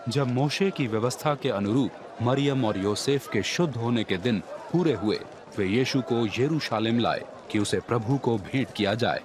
जब मोशे की व्यवस्था के अनुरूप मरियम और योसेफ के शुद्ध होने के दिन पूरे हुए, वे यीशु को यरूशलेम लाए कि उसे प्रभु को भेंट किया जाए।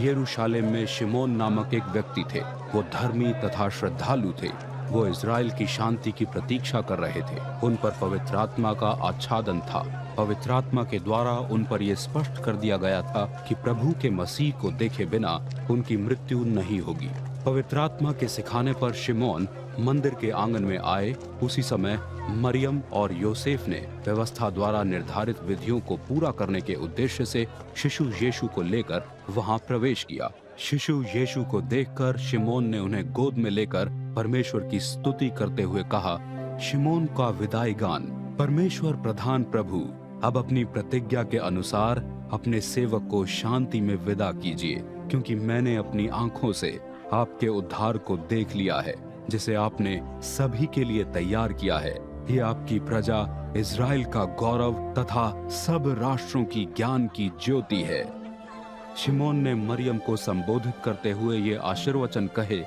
यरूशलेम में शिमोन नामक एक व्यक्ति थे। वो धर्मी तथा श्रद्धालु थे। वो इज़राइल की शांति की प्रतीक्षा कर रहे थे। उन पर पवित्र आत्मा का आच्छादन था। पवित्र आत्मा के द्वारा उन पर यह स्पष्ट कर दिया गया था कि प्रभु के मसीह को देखे बिना उनकी मृत्यु नहीं होगी। पवित्र आत्मा के सिखाने पर शिमोन मंदिर के आंगन में आए। उसी समय मरियम और योसेफ ने व्यवस्था द्वारा निर्धारित विधियों को पूरा करने के उद्देश्य से शिशु यीशु को लेकर वहां प्रवेश किया। शिशु यीशु को देखकर शिमोन ने उन्हें गोद में लेकर परमेश्वर की स्तुति करते हुए कहा, शिमोन का विदाई गान। परमेश्वर प्रधान प्रभु, अब अपनी प्रतिज्ञा के अनुसार अपने सेवक को शांति में विदा कीजिए, क्योंकि मैंने अपनी आंखों से आपके उद्धार को देख लिया है, जिसे आपने सभी के लिए तैयार किया है। ये आपकी प्रजा इज़राइल का गौरव तथा सब राष्ट्रों की ज्ञान की ज्योति है। शिमोन ने मरियम को संबोधित करते हुए ये आशीर्वचन कहे,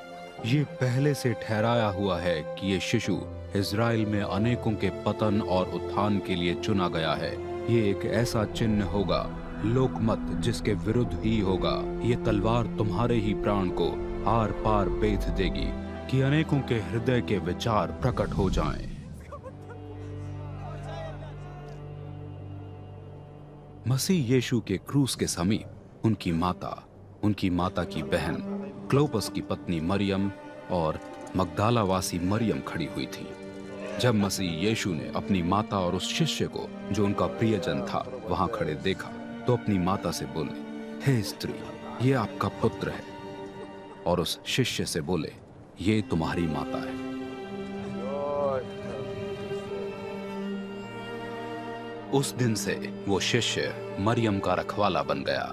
ये पहले से ठहराया हुआ है कि ये शिशु इज़राइल में अनेकों के पतन और उत्थान के लिए चुना गया है। ये एक ऐसा चिन्ह होगा, लोकमत जिसके विरुद्ध ही होगा। ये तलवार तुम्हारे ही प्राण को आर पार बेध देगी कि अनेकों के हृदय के विचार प्रकट हो जाएं। मसीह यीशु के क्रूस के समीप उनकी माता की बहन क्लोपस की पत्नी मरियम और मगदालावासी मरियम खड़ी हुई थी। जब मसीह यीशु ने अपनी माता और उस शिष्य को, जो उनका प्रियजन था, वहां खड़े देखा, तो अपनी माता से बोले, हे स्त्री, ये आपका पुत्र है। और उस शिष्य से बोले, ये तुम्हारी माता है। उस दिन से वो शिष्य मरियम का रखवाला बन गया।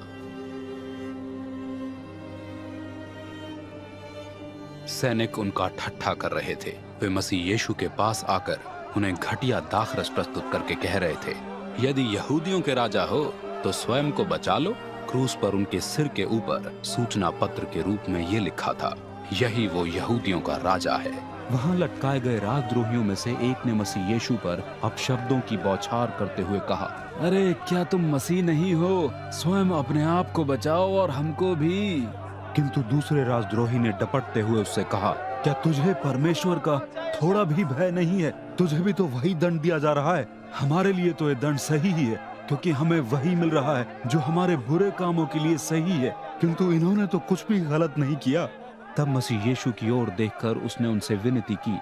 सैनिक उनका ठट्ठा कर रहे थे। वे मसीह यीशु के पास आकर उन्हें घटिया दाखरस प्रस्तुत करके कह रहे थे, यदि यहूदियों के राजा हो तो स्वयं को बचा लो। क्रूस पर उनके सिर के ऊपर सूचना पत्र के रूप में ये लिखा था, यही वो यहूदियों का राजा है। वहां लटकाए गए राजद्रोहियों में से एक ने मसीह यीशु पर अपशब्दों की बौछार करते हुए कहा, अरे क्या तुम मसीह नहीं हो? स्वयं अपने आप को बचाओ और हमको भी। किंतु दूसरे राजद्रोही ने डपटते हुए उससे कहा, क्या तुझे परमेश्वर का थोड़ा भी भय नहीं है? तुझे भी तो वही दंड दिया जा रहा है। हमारे लिए तो ये दंड सही ही है, क्योंकि हमें वही मिल रहा है जो हमारे बुरे कामों के लिए सही है, किंतु इन्होंने तो कुछ भी गलत नहीं किया। तब मसीह यीशु की ओर देखकर उसने उनसे विनती की,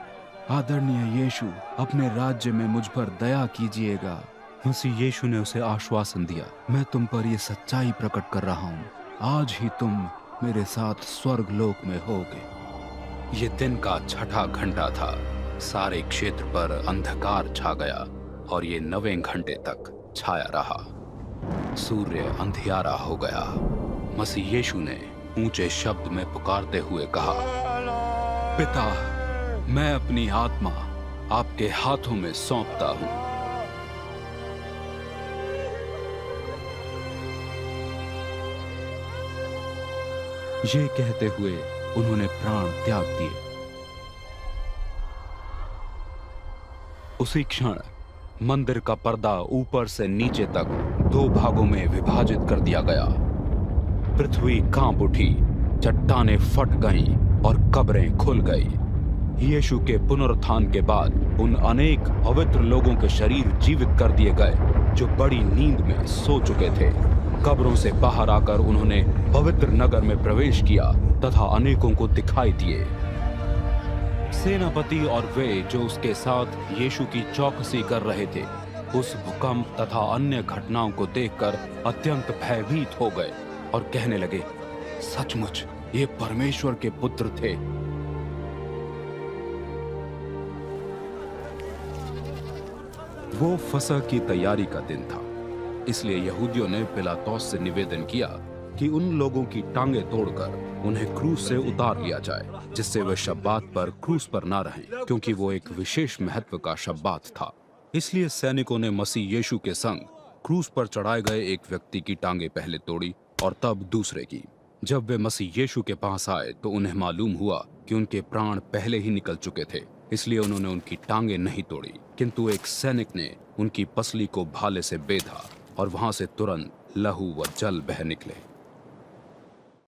आदरणीय यीशु, अपने राज्य में मुझ पर दया कीजिएगा। मसीह यीशु ने उसे आश्वासन दिया, मैं तुम पर ये सच्चाई प्रकट कर रहा हूँ, आज ही तुम मेरे साथ स्वर्ग लोक में होगे। ये दिन का छठा घंटा था। सारे क्षेत्र पर अंधकार छा गया और ये 9वें घंटे तक छाया रहा। सूर्य अंधियारा हो गया। मसीह यीशु ने ऊंचे शब्द में पुकारते हुए कहा, पिता, मैं अपनी आत्मा आपके हाथों में सौंपता हूं। ये कहते हुए उन्होंने प्राण त्याग दिए। उसी क्षण मंदिर का पर्दा ऊपर से नीचे तक 2 भागों में विभाजित कर दिया गया। पृथ्वी कांप उठी, चट्टानें फट गईं और कब्रें खुल गई। यीशु के पुनरुत्थान के बाद उन अनेक पवित्र लोगों के शरीर जीवित कर दिए गए जो बड़ी नींद में सो चुके थे। कब्रों से बाहर आकर उन्होंने पवित्र नगर में प्रवेश किया तथा अनेकों को दिखाई दिए। सेनापति और वे जो उसके साथ यीशु की चौकसी कर रहे थे, उस भूकंप तथा अन्य घटनाओं को देखकर अत्यंत भयभीत हो गए और कहने लगे, सचमुच ये परमेश्वर के पुत्र थे। वो फसह की तैयारी का दिन था, इसलिए यहूदियों ने पिलातुस से निवेदन किया कि उन लोगों की टांगें तोड़कर उन्हें क्रूस से उतार लिया जाए, जिससे वे शब्बात पर क्रूस पर ना रहें, क्योंकि वो एक विशेष महत्व का शब्बात था। इसलिए सैनिकों ने मसीह यीशु के संग क्रूस पर चढ़ाए गए एक व्यक्ति की टांगें पहले तोड़ी और तब दूसरे की। जब वे मसीह यीशु के पास आए तो उन्हें मालूम हुआ कि उनके प्राण पहले ही निकल चुके थे, इसलिए उन्होंने उनकी टांगें नहीं तोड़ी, किंतु एक सैनिक ने उनकी पसली को भाले से बेधा और वहां से तुरंत लहू व जल बह निकले।